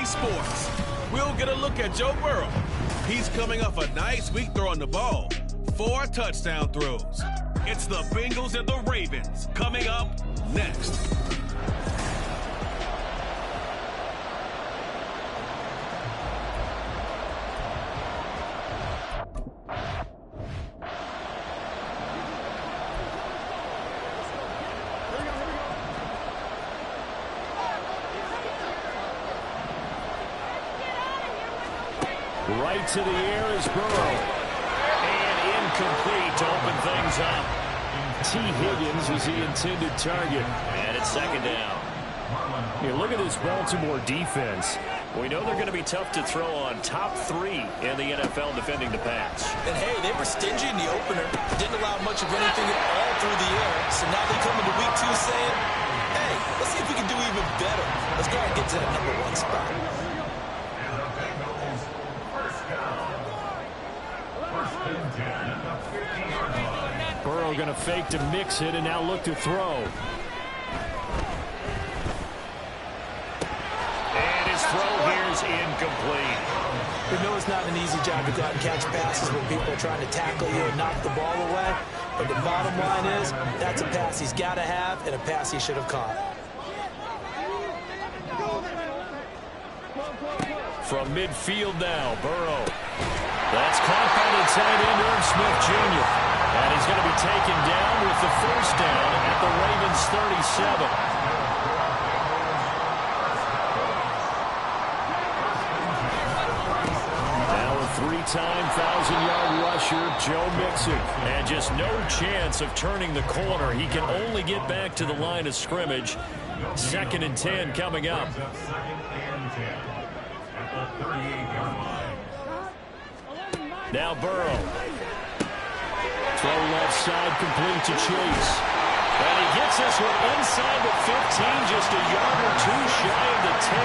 EA Sports. We'll get a look at Joe Burrow. He's coming off a nice week throwing the ball. 4 touchdown throws. It's the Bengals and the Ravens coming up next. Right to the air is Burrow. And incomplete to open things up. T. Higgins was the intended target. And it's second down. Here, look at this Baltimore defense. We know they're going to be tough to throw on. Top 3 in the NFL defending the pass. And hey, they were stingy in the opener. Didn't allow much of anything at all through the air. So now they come into week 2 saying, hey, let's see if we can do even better. Let's go ahead and get to that #1 spot. Burrow going to fake to mix it and now look to throw. And his throw here is incomplete. We know it's not an easy job to go out and catch passes when people are trying to tackle you and knock the ball away. But the bottom line is, that's a pass he's got to have and a pass he should have caught. From midfield now, Burrow. That's caught by the tight end, Irv Smith Jr. And he's going to be taken down with the first down at the Ravens 37. Now a 3-time 1,000-yard rusher, Joe Mixon. And just no chance of turning the corner. He can only get back to the line of scrimmage. 2nd and 10 coming up. Now Burrow. Throw left side complete to Chase. And he gets this one inside the 15, just a yard or 2 shy of the 10.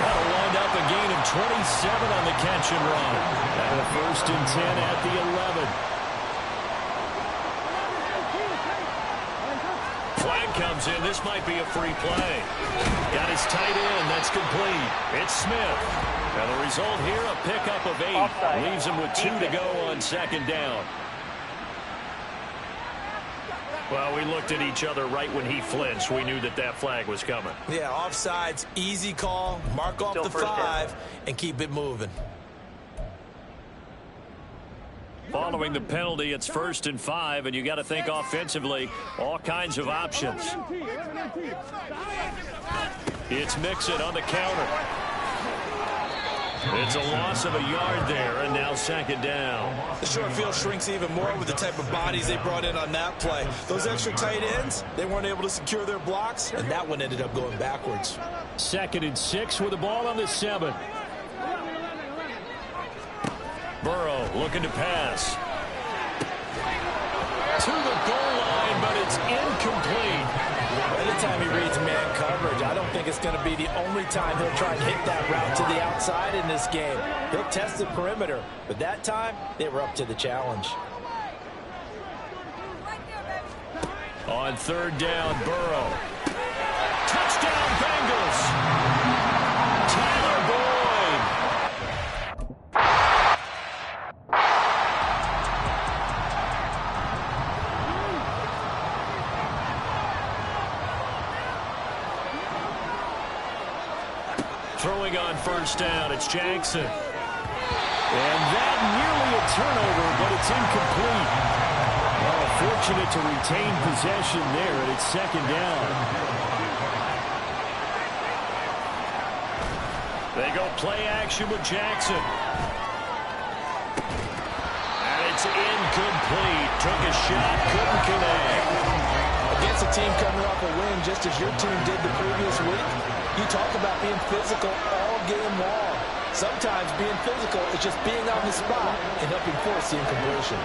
That'll wind up a gain of 27 on the catch and run. And a 1st and 10 at the 11. Flag comes in. This might be a free play. Got his tight end. That's complete. It's Smith. And the result here, a pickup of 8. Offside. Leaves him with 2 to go on 2nd down. Well, we looked at each other right when he flinched. We knew that that flag was coming. Yeah, offsides, easy call. Mark off the 5 and keep it moving. Following the penalty, it's 1st and 5, and you got to think offensively, all kinds of options. It's Mixon on the counter. It's a loss of a yard there, and now 2nd down. The short field shrinks even more with the type of bodies they brought in on that play. Those extra tight ends, they weren't able to secure their blocks, and that one ended up going backwards. 2nd and 6 with the ball on the 7. Burrow looking to pass. To the goal line, but it's incomplete. Anytime he reads man coverage, I don't think it's going to be the only time he'll try and hit that route to the outside in this game. He'll test the perimeter, but that time, they were up to the challenge. On 3rd down, Burrow. Touchdown, Bengals! Tyler Boyd! Throwing on 1st down, it's Jackson. And that nearly a turnover, but it's incomplete. Well, fortunate to retain possession there, and it's 2nd down. They go play action with Jackson. And it's incomplete. Took a shot, couldn't connect. Against a team coming off a win just as your team did the previous week, you talk about being physical all game long. Sometimes being physical is just being on the spot and helping force the incompletion.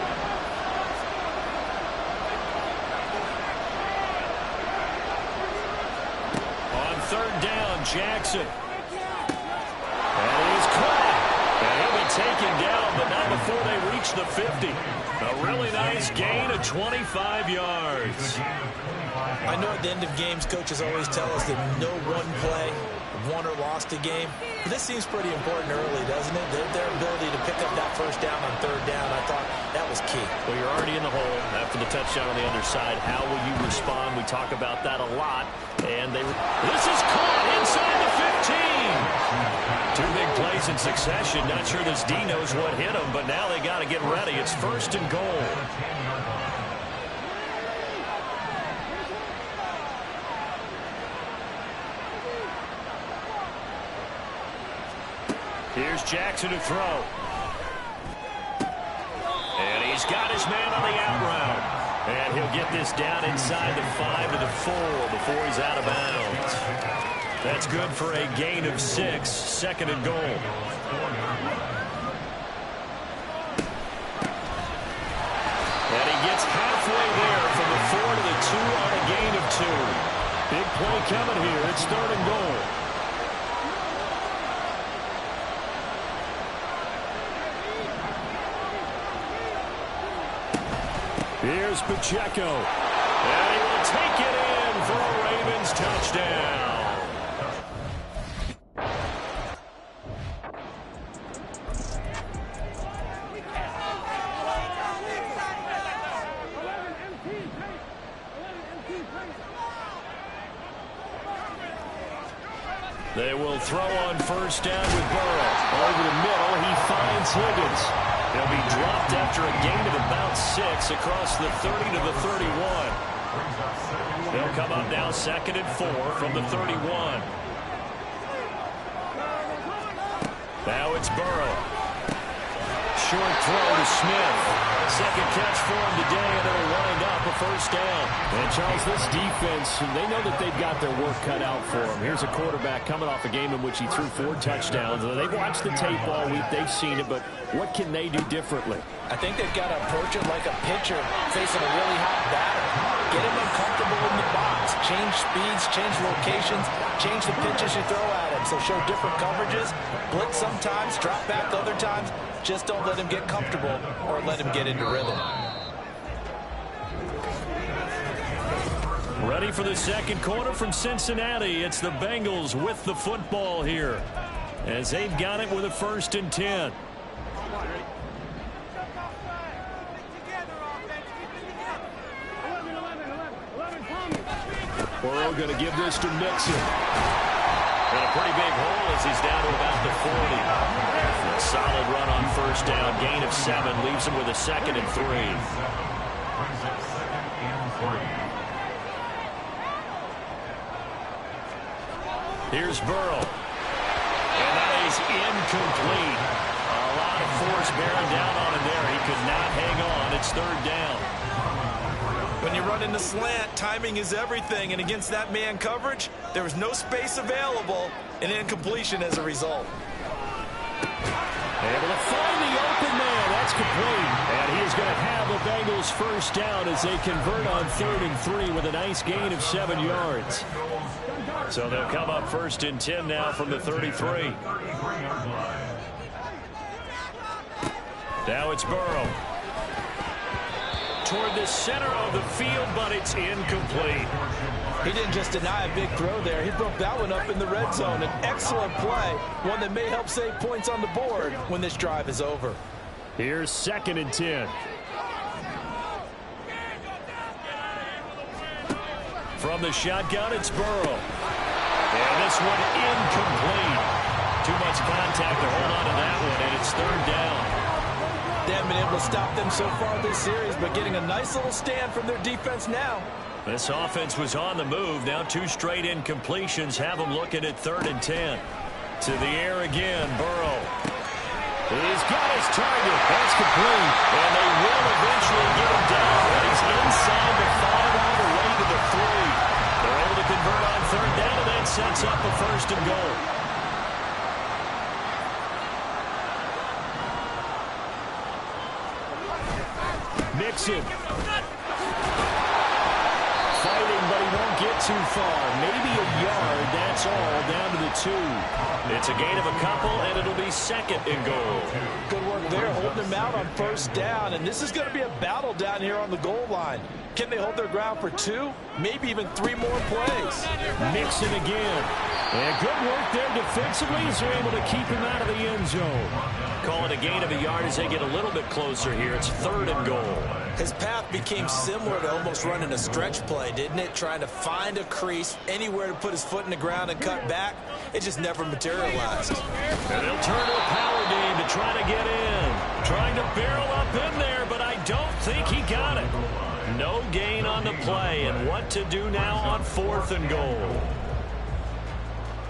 On 3rd down, Jackson. And he's caught. And he'll be taken down, but not before they reach the 50. A really nice gain of 25 yards. I know at the end of games, coaches always tell us that no one play won or lost a game. But this seems pretty important early, doesn't it? Their ability to pick up that first down on third down, I thought that was key. Well, you're already in the hole after the touchdown on the other side. How will you respond? We talk about that a lot. And this is caught inside the 15. Two big plays in succession. Not sure this D knows what hit him, but now they got to get ready. It's 1st and goal. Here's Jackson to throw. And he's got his man on the out route. And he'll get this down inside the 5 to the 4 before he's out of bounds. That's good for a gain of 6, 2nd and goal. And he gets halfway there from the 4 to the 2 on a gain of 2. Big play coming here. It's 3rd and goal. Here's Pacheco. And he will take it in for a Ravens touchdown. They will throw on 1st down with Burrow. Over the middle, he finds Higgins. He'll be dropped after a gain of about 6 across the 30 to the 31. They'll come up now 2nd and 4 from the 31. Now it's Burrow. Short throw to Smith. 2nd catch for him today, and it'll wind up a 1st down. And Charles, this defense, they know that they've got their work cut out for them. Here's a quarterback coming off a game in which he threw 4 touchdowns. They've watched the tape all week. They've seen it, but what can they do differently? I think they've got to approach it like a pitcher facing a really hot batter. Get him uncomfortable in the box. Change speeds, change locations, change the pitches you throw at him. So show different coverages. Blitz sometimes, drop back other times. Just don't let him get comfortable or let him get into rhythm. Ready for the 2nd quarter from Cincinnati. It's the Bengals with the football here, as they've got it with a 1st and 10. Burrow going to give this to Mixon. And a pretty big hole as he's down to about the 40. A solid run on 1st down. Gain of 7 leaves him with a 2nd and 3. Here's Burrow. And that is incomplete. A lot of force bearing down on him there. He could not hang on. It's 3rd down. When you run in the slant, timing is everything. And against that man coverage, there was no space available, and incompletion as a result. Able to find the open man. That's complete. And he is going to have the Bengals 1st down as they convert on 3rd and 3 with a nice gain of 7 yards. So they'll come up 1st and 10 now from the 33. Now it's Burrow. Toward the center of the field, but it's incomplete. He didn't just deny a big throw there. He broke that one up in the red zone. An excellent play, one that may help save points on the board when this drive is over. Here's 2nd and 10. From the shotgun, it's Burrow. And this one incomplete. Too much contact to hold on to that one, and it's 3rd down. They haven't been able to stop them so far this series, but getting a nice little stand from their defense now. This offense was on the move. Now 2 straight incompletions have them looking at 3rd and 10. To the air again, Burrow. He's got his target. That's complete. And they will eventually get him down. But he's inside the 5 all the way to the 3. They're able to convert on 3rd down, and that sets up a 1st and goal. Mixon. Fighting, but he won't get to too far. Maybe a yard. That's all. Down to the 2. It's a gain of a couple, and it'll be 2nd and goal. Good work there, holding them out on 1st down. And this is going to be a battle down here on the goal line. Can they hold their ground for 2, maybe even 3 more plays? Mixon again. And good work there defensively as they're able to keep him out of the end zone. Call it a gain of a yard as they get a little bit closer here. It's 3rd and goal. His path became similar to almost running a stretch play, didn't it? Trying to find a crease, anywhere to put his foot in the ground and cut back. It just never materialized. And they'll turn to a power game to try to get in. Trying to barrel up in there, but I don't think he got it. No gain on the play, and what to do now on 4th and goal.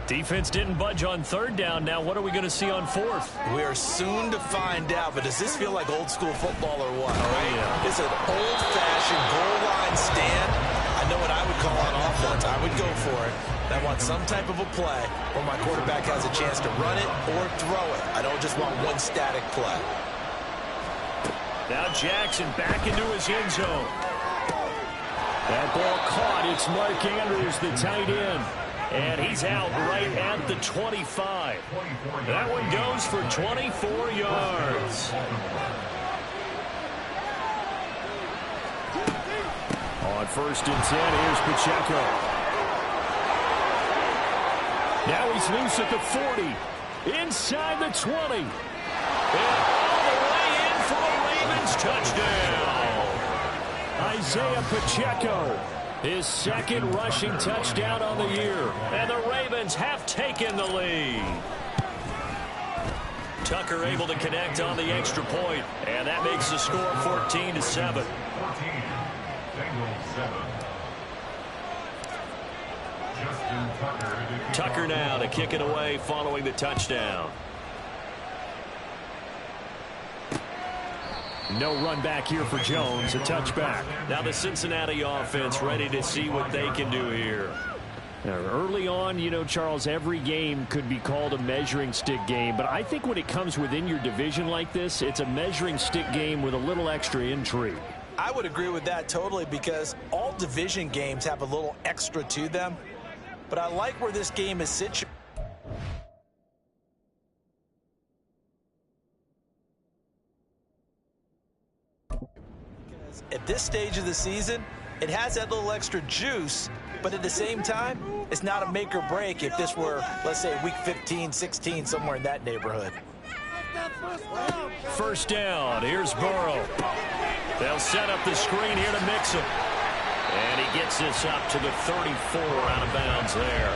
Defense didn't budge on 3rd down. Now what are we going to see on 4th? We are soon to find out, but does this feel like old school football or what? Right? Yeah. It's an old-fashioned goal line stand. I know what I would call on offense. I would go for it. I want some type of a play where my quarterback has a chance to run it or throw it. I don't just want one static play. Now Jackson back into his end zone. That ball caught. It's Mark Andrews, the tight end. And he's out right at the 25. That one goes for 24 yards. On 1st and 10, here's Pacheco. Now he's loose at the 40. Inside the 20. And all the way in for a Ravens touchdown. Isaiah Pacheco. His 2nd rushing touchdown on the year. And the Ravens have taken the lead. Tucker able to connect on the extra point. And that makes the score 14-7. Tucker now to kick it away following the touchdown. No run back here for Jones, a touchback. Now the Cincinnati offense ready to see what they can do here. Now, early on, you know, Charles, every game could be called a measuring stick game, but I think when it comes within your division like this, it's a measuring stick game with a little extra intrigue. I would agree with that totally because all division games have a little extra to them, but I like where this game is situated. At this stage of the season, it has that little extra juice, but at the same time, it's not a make or break if this were, let's say, week 15, 16, somewhere in that neighborhood. 1st down. Here's Burrow. They'll set up the screen here to Mixon. And he gets this up to the 34 out of bounds there.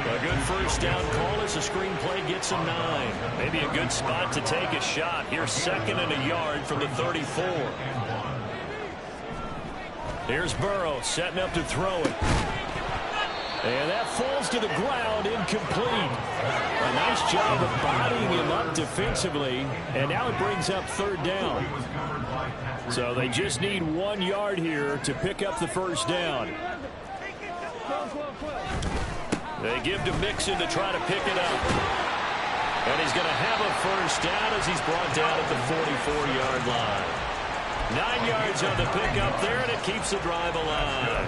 A good 1st down call as the screen play gets him 9. Maybe a good spot to take a shot. Here's 2nd and a yard from the 34. Here's Burrow setting up to throw it. And that falls to the ground, incomplete. A nice job of bodying him up defensively. And now it brings up 3rd down. So they just need 1 yard here to pick up the 1st down. They give to Mixon to try to pick it up. And he's going to have a 1st down as he's brought down at the 44-yard line. 9 yards on the pickup there, and it keeps the drive alive.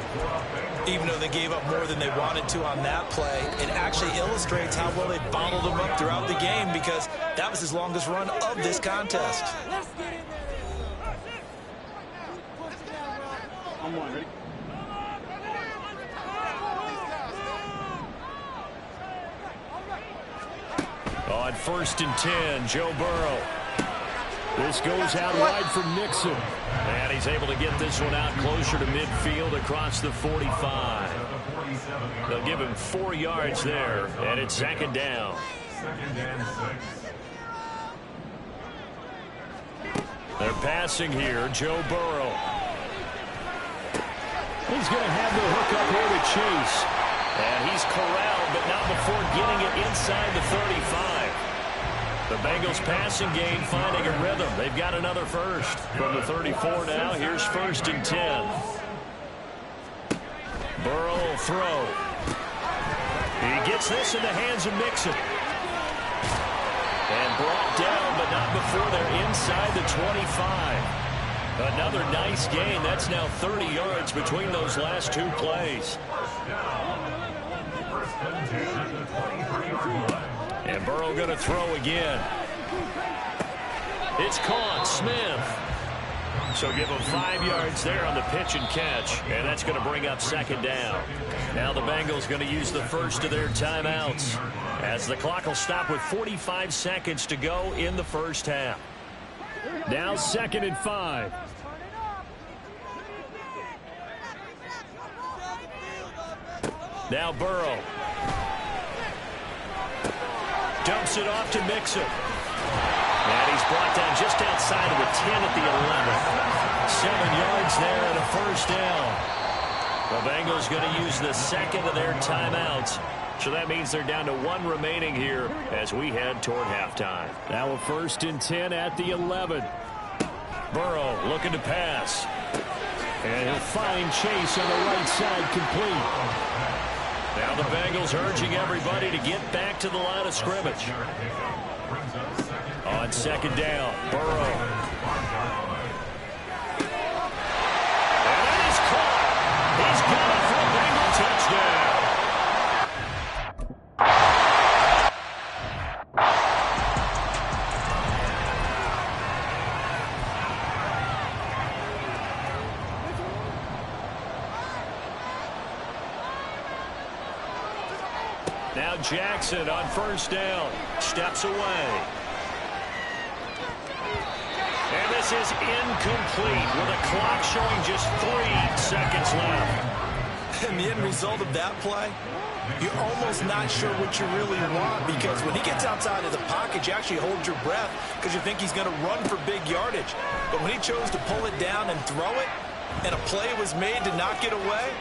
Even though they gave up more than they wanted to on that play, it actually illustrates how well they bottled them up throughout the game because that was his longest run of this contest. On 1st and 10, Joe Burrow. This goes out wide for Mixon. And he's able to get this one out closer to midfield across the 45. They'll give him 4 yards there, and it's 2nd down. They're passing here, Joe Burrow. He's going to have the hook up here to Chase. And he's corralled, but not before getting it inside the 35. The Bengals passing game finding a rhythm. They've got another 1st. From the 34 now, here's 1st and 10. Burrow will throw. He gets this in the hands of Mixon. And brought down, but not before they're inside the 25. Another nice gain. That's now 30 yards between those last 2 plays. And Burrow going to throw again. It's caught. Smith. So give him 5 yards there on the pitch and catch. And that's going to bring up second down. Now the Bengals going to use the first of their timeouts, as the clock will stop with 45 seconds to go in the first half. Now 2nd and 5. Now Burrow. Dumps it off to Mixon. And he's brought down just outside of the 10 at the 11. 7 yards there and a first down. The Bengals going to use the second of their timeouts. So that means they're down to 1 remaining here as we head toward halftime. Now a 1st and 10 at the 11. Burrow looking to pass. And he'll find Chase on the right side, complete. Now the Bengals urging everybody to get back to the line of scrimmage. On second down, Burrow. And that is caught. He's got it for a Bengal touchdown. Now Jackson on first down. Steps away. And this is incomplete with a clock showing just 3 seconds left. And the end result of that play, you're almost not sure what you really want, because when he gets outside of the pocket, you actually hold your breath because you think he's going to run for big yardage. But when he chose to pull it down and throw it, and a play was made to knock it away,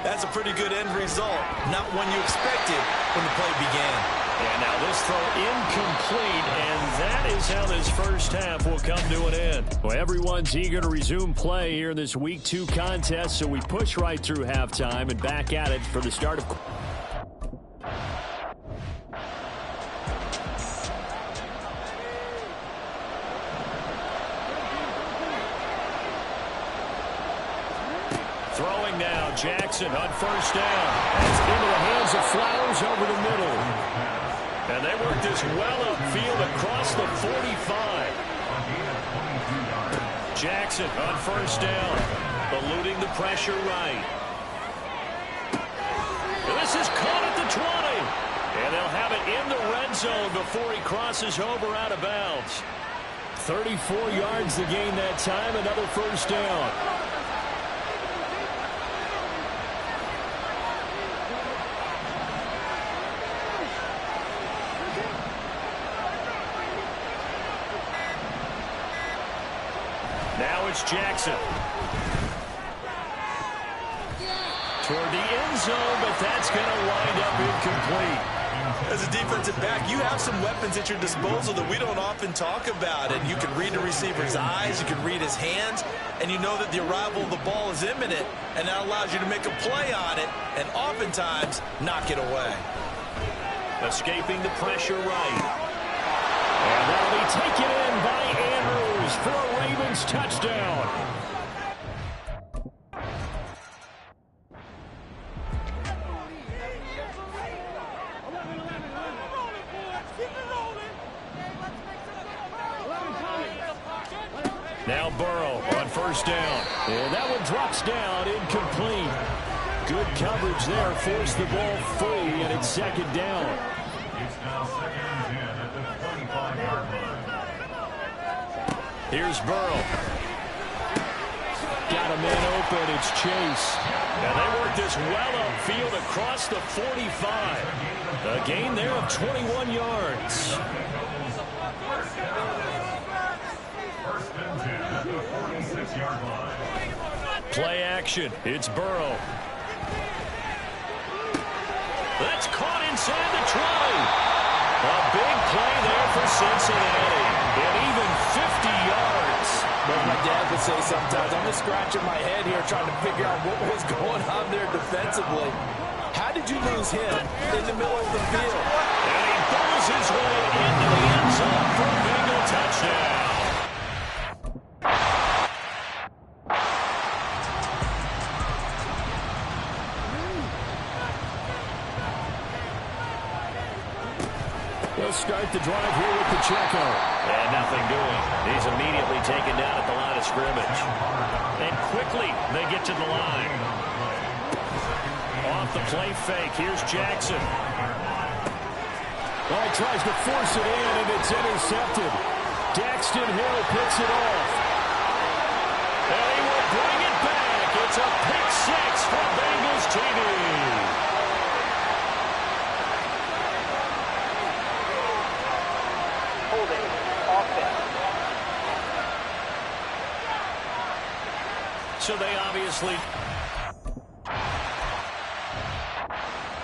that's a pretty good end result. Not one you expected when the play began. And now this throw incomplete, and that is how this first half will come to an end. Well, everyone's eager to resume play here in this Week 2 contest, so we push right through halftime and back at it for the start of... Throwing now, Jackson on first down. It's into the hands of Flowers over the middle. And they work this well upfield across the 45. Jackson on first down, eluding the pressure right. And this is caught at the 20. And they'll have it in the red zone before he crosses over out of bounds. 34 yards to gain that time, another first down. Now it's Jackson. Toward the end zone, but that's going to wind up incomplete. As a defensive back, you have some weapons at your disposal that we don't often talk about. And you can read the receiver's eyes, you can read his hands, and you know that the arrival of the ball is imminent, and that allows you to make a play on it and oftentimes knock it away. Escaping the pressure right. And that'll be taken in by Andrews for a Ravens touchdown. Now Burrow on first down. And that one drops down, incomplete. Good coverage there, forced the ball free, and it's second down. It's now 2nd and 10 at the 25-yard line. Here's Burrow. Got a man open, it's Chase. And they work this well upfield across the 45. A gain there of 21 yards. First and 10 at the 46-yard line. Play action. It's Burrow. That's caught inside the 20. A big play there for Cincinnati. And even 50 yards. But my dad would say sometimes, I'm just scratching my head here trying to figure out what was going on there defensively. How did you lose him in the middle of the field? And he throws his way into the end zone for a Bengal touchdown. He'll start the drive here with Pacheco. And nothing doing. He's immediately taken down at the line of scrimmage. And quickly they get to the line. Off the play fake. Here's Jackson. Oh, he tries to force it in, and it's intercepted. Daxton Hill picks it off. And he will bring it back. It's a pick six for Bengals TV. Holding offense. So they obviously...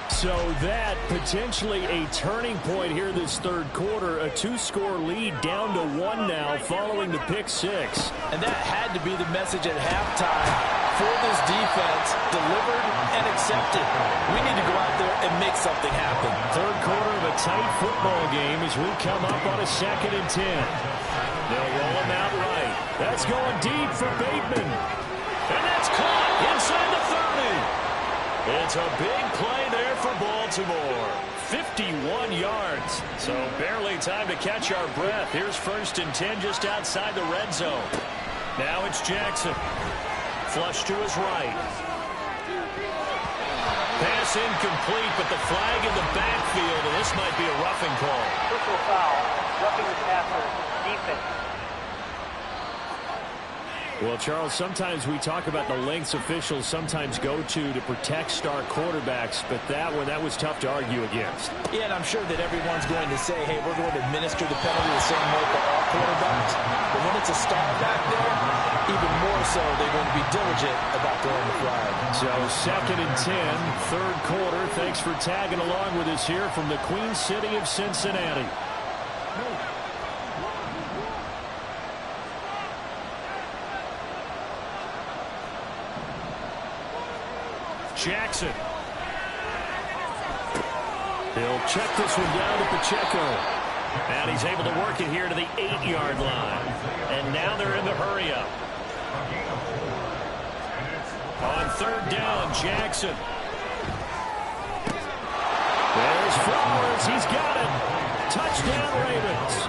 So that potentially a turning point here this third quarter. A two-score lead down to 1 now following the pick six. And that had to be the message at halftime for this defense. Delivered and accepted. We need to go out there and make something happen. Third quarter of a tight football game as we come up on a 2nd and 10. They'll roll him out right. That's going deep for Bateman. And that's caught inside the 30. It's a big play there for Baltimore. 51 yards. So barely time to catch our breath. Here's 1st and 10 just outside the red zone. Now it's Jackson. Flush to his right. Pass incomplete, but the flag in the backfield, and this might be a roughing call. Personal foul. Roughing the passer. Defense. Well, Charles, sometimes we talk about the lengths officials sometimes go to protect star quarterbacks, but that was tough to argue against. Yeah, and I'm sure that everyone's going to say, hey, we're going to administer the penalty the same way for all quarterbacks. But when it's a star back there, even more so, they're going to be diligent about throwing the flag. So 2nd and 10, third quarter. Thanks for tagging along with us here from the Queen City of Cincinnati. Jackson. He'll check this one down to Pacheco. And he's able to work it here to the 8-yard line. And now they're in the hurry-up. On 3rd down, Jackson. There's Flowers. He's got it. Touchdown, Ravens.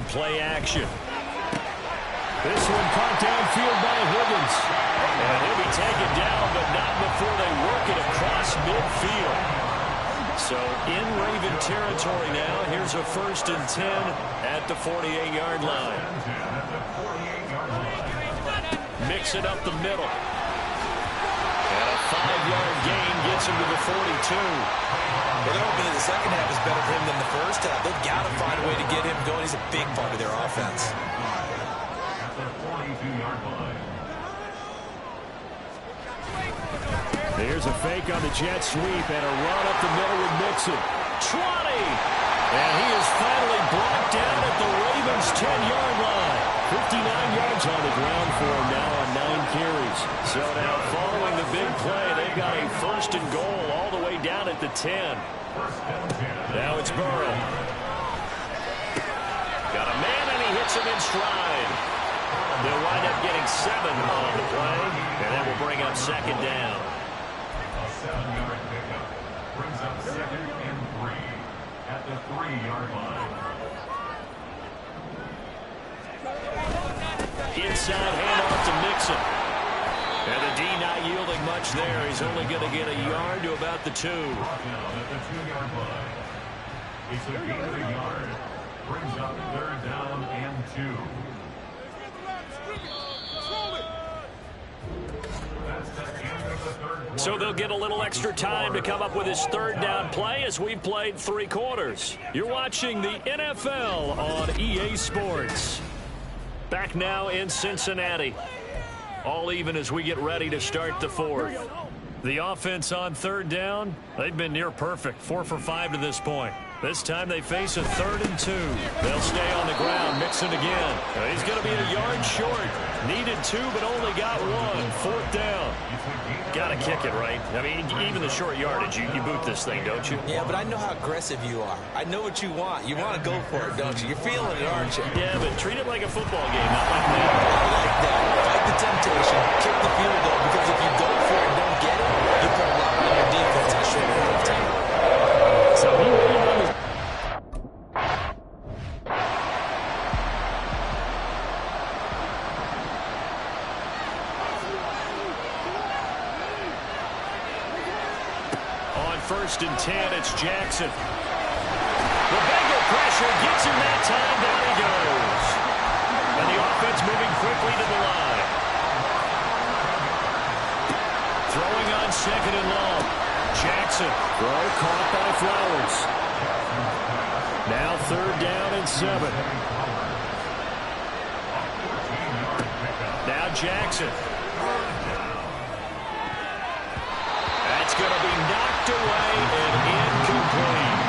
Play action. This one caught downfield by Higgins. And he'll be taken down, but not before they work it across midfield. So in Raven territory now. Here's a 1st and 10 at the 48-yard line. Mix it up the middle. And a 5-yard gain gets him to the 42. Well, they're hoping that the second half is better for him than the first half. They've got to find a way to get him going. He's a big part of their offense. At the 42-yard line. There's a fake on the jet sweep and a run up the middle with Mixon. 20! And he is finally brought down at the Ravens' 10-yard line. 59 yards on the ground for him now on 9 carries. So now following the big play, they've got a 1st and goal all the way down at the 10. Now it's Burrow. Got a man and he hits him in stride. They'll wind up getting 7 on the play, and that will bring up 2nd down. A 7-yard pickup brings up 2nd and 3 at the 3-yard line. Inside handoff to Mixon. And the D not yielding much there. He's only going to get a yard to about the 2. Down at the 2-yard line. It's a gain of a yard. Brings up 3rd down and 2. That's the end of the 3rd quarter. So they'll get a little extra time to come up with his 3rd down play as we've played 3 quarters. You're watching the NFL on EA Sports. Back now in Cincinnati. All even as we get ready to start the 4th. The offense on 3rd down, they've been near perfect. 4 for 5 to this point. This time they face a 3rd and 2. They'll stay on the ground, Mixon again. He's going to be a yard short. Needed 2, but only got 1. 4th down. Got to kick it, right? I mean, even the short yardage, you boot this thing, don't you? Yeah, but I know how aggressive you are. I know what you want. You want to go for it, don't you? You're feeling it, aren't you? Yeah, but treat it like a football game, not like that. I like that. Fight the temptation. Kick the field goal, because if you go for it and don't get it, you put a lot on your defense in a short amount of time. So he waited on his... On 1st and 10, it's Jackson. The Bengal pressure gets him that time. Down he goes. And the offense moving quickly to the line. Throwing on 2nd and long. Jackson. Throw caught by Flowers. Now 3rd down and 7. Now Jackson. That's going to be knocked away and incomplete.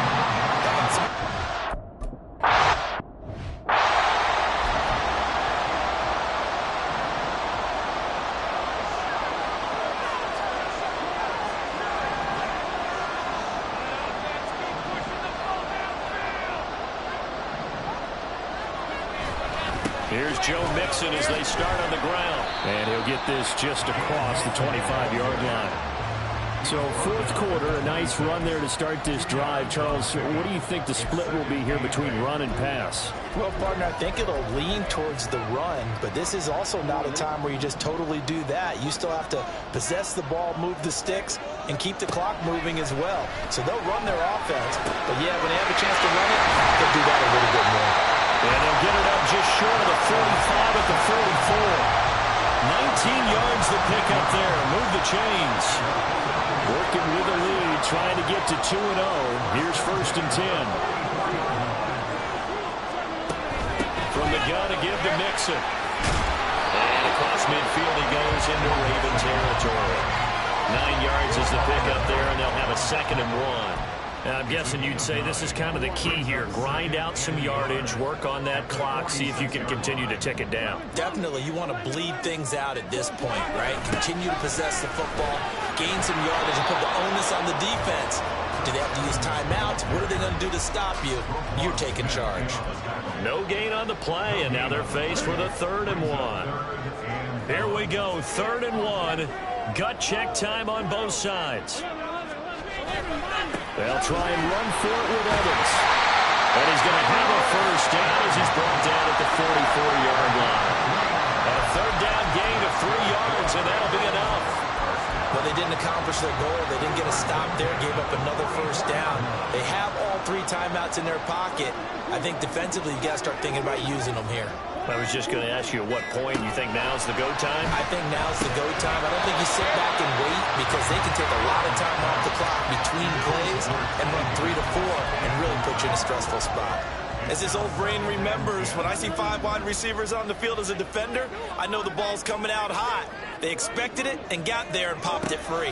Here's Joe Mixon as they start on the ground. And he'll get this just across the 25-yard line. So 4th quarter, a nice run there to start this drive. Charles, what do you think the split will be here between run and pass? Well, partner, I think it'll lean towards the run, but this is also not a time where you just totally do that. You still have to possess the ball, move the sticks, and keep the clock moving as well. So they'll run their offense, but yeah, when they have a chance to run it, they'll do that a little bit more. And they'll get it up just short of the 45 at the 44. 19 yards the pick up there. Move the chains. Working with a lead, trying to get to 2-0. Here's 1st and 10. From the gun to give to Mixon. And across midfield he goes into Raven territory. 9 yards is the pick up there, and they'll have a 2nd and 1. I'm guessing you'd say this is kind of the key here. Grind out some yardage, work on that clock, see if you can continue to tick it down. Definitely, you want to bleed things out at this point, right? Continue to possess the football, gain some yardage, and put the onus on the defense. Do they have to use timeouts? What are they going to do to stop you? You're taking charge. No gain on the play, and now they're faced with a 3rd and 1. Here we go, 3rd and 1. Gut check time on both sides. They'll try and run for it with Evans. And he's going to have a 1st down as he's brought down at the 44-yard line. A 3rd down gain of 3 yards, and that'll be enough. Well, they didn't accomplish their goal. They didn't get a stop there, gave up another 1st down. They have all 3 timeouts in their pocket. I think defensively, you got to start thinking about using them here. I was just going to ask you at what point you think now's the go time? I think now's the go time. I don't think you sit back and wait, because they can take a lot of time off the clock between plays and run 3 to 4 and really put you in a stressful spot. As his old brain remembers, when I see 5 wide receivers on the field as a defender, I know the ball's coming out hot. They expected it and got there and popped it free.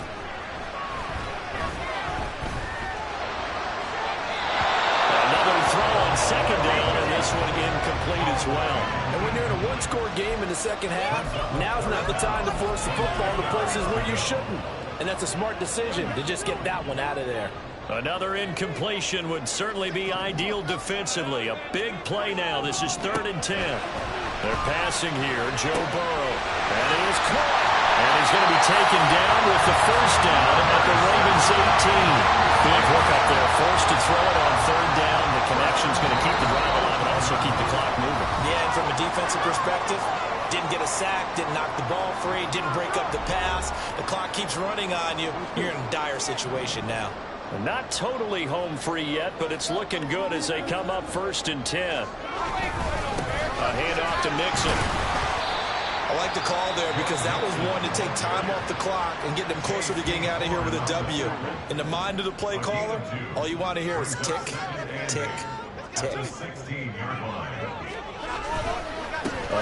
Another throw on 2nd down, and this one incomplete as well. And when you're in a one-score game in the second half, now's not the time to force the football to places where you shouldn't. And that's a smart decision to just get that one out of there. Another incompletion would certainly be ideal defensively. A big play now. This is 3rd and 10. They're passing here. Joe Burrow. And it is caught. And he's going to be taken down with the 1st down at the Ravens 18. Big hook up there. Forced to throw it on 3rd down. The connection's going to keep the drive alive and also keep the clock moving. Yeah, and from a defensive perspective, didn't get a sack, didn't knock the ball free, didn't break up the pass. The clock keeps running on you. You're in a dire situation now. Not totally home free yet, but it's looking good as they come up 1st and 10. A handoff to Mixon. I like the call there, because that was one to take time off the clock and get them closer to getting out of here with a W. In the mind of the play caller, all you want to hear is tick, tick, tick.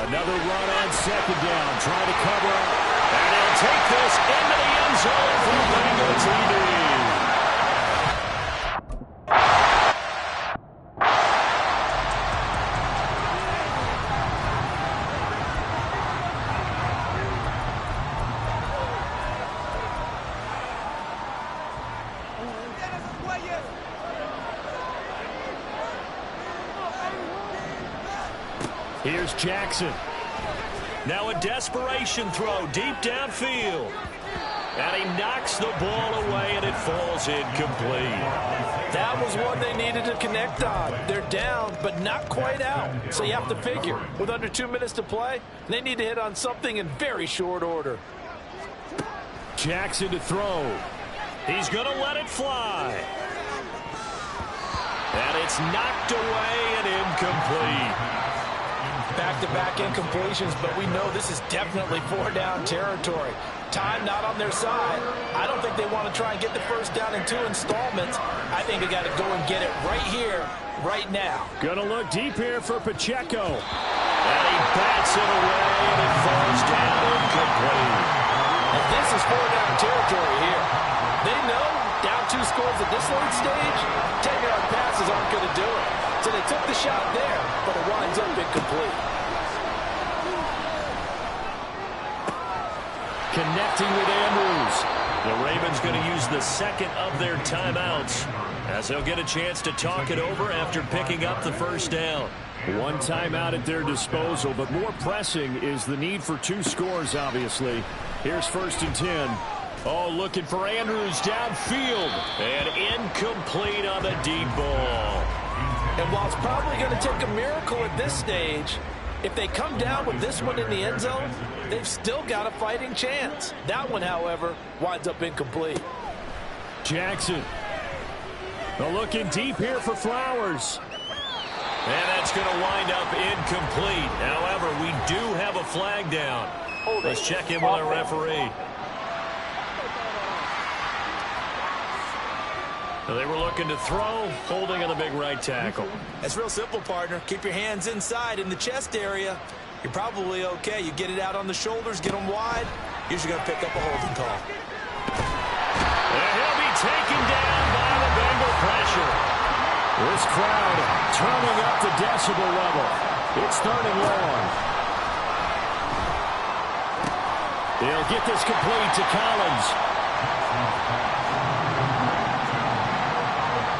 Another run on 2nd down, trying to cover up. And they'll take this into the end zone for the Bengal TD. Here's Jackson. Now a desperation throw deep downfield. And he knocks the ball away, and it falls incomplete. That was one they needed to connect on. They're down, but not quite out. So you have to figure, with under 2 minutes to play, they need to hit on something in very short order. Jackson to throw. He's going to let it fly. And it's knocked away and incomplete. Back-to-back incompletions, but we know this is definitely 4-down territory. Time not on their side. I don't think they want to try and get the first down in 2 installments. I think they got to go and get it right here, right now. Gonna look deep here for Pacheco. And he bats it away, and it falls down incomplete. And this is 4-down territory here. They know down 2 scores at this late stage, 10-yard passes aren't going to do it. So they took the shot there, but it winds up incomplete. Connecting with Andrews. The Ravens going to use the second of their timeouts as they'll get a chance to talk it over after picking up the first down. 1 timeout at their disposal, but more pressing is the need for 2 scores, obviously. Here's 1st and 10. Oh, looking for Andrews downfield. And incomplete on the deep ball. And while it's probably going to take a miracle at this stage, if they come down with this one in the end zone, they've still got a fighting chance. That one, however, winds up incomplete. Jackson. They're looking deep here for Flowers. And that's going to wind up incomplete. However, we do have a flag down. Let's check in with our referee. They were looking to throw, holding on the big right tackle. That's real simple, partner. Keep your hands inside in the chest area. You're probably okay. You get it out on the shoulders, get them wide. Usually going to pick up a holding call. And he'll be taken down by the Bengal pressure. This crowd turning up the decibel level. It's 3rd and long. They'll get this complete to Collins.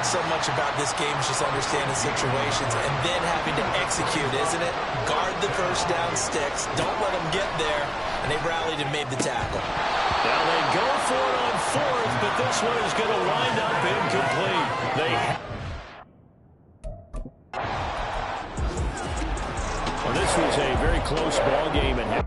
So much about this game is just understanding situations and then having to execute, isn't it? Guard the first down sticks. Don't let them get there. And they rallied and made the tackle. Now they go for it on 4th, but this one is going to wind up incomplete. Well, this was a very close ball game. And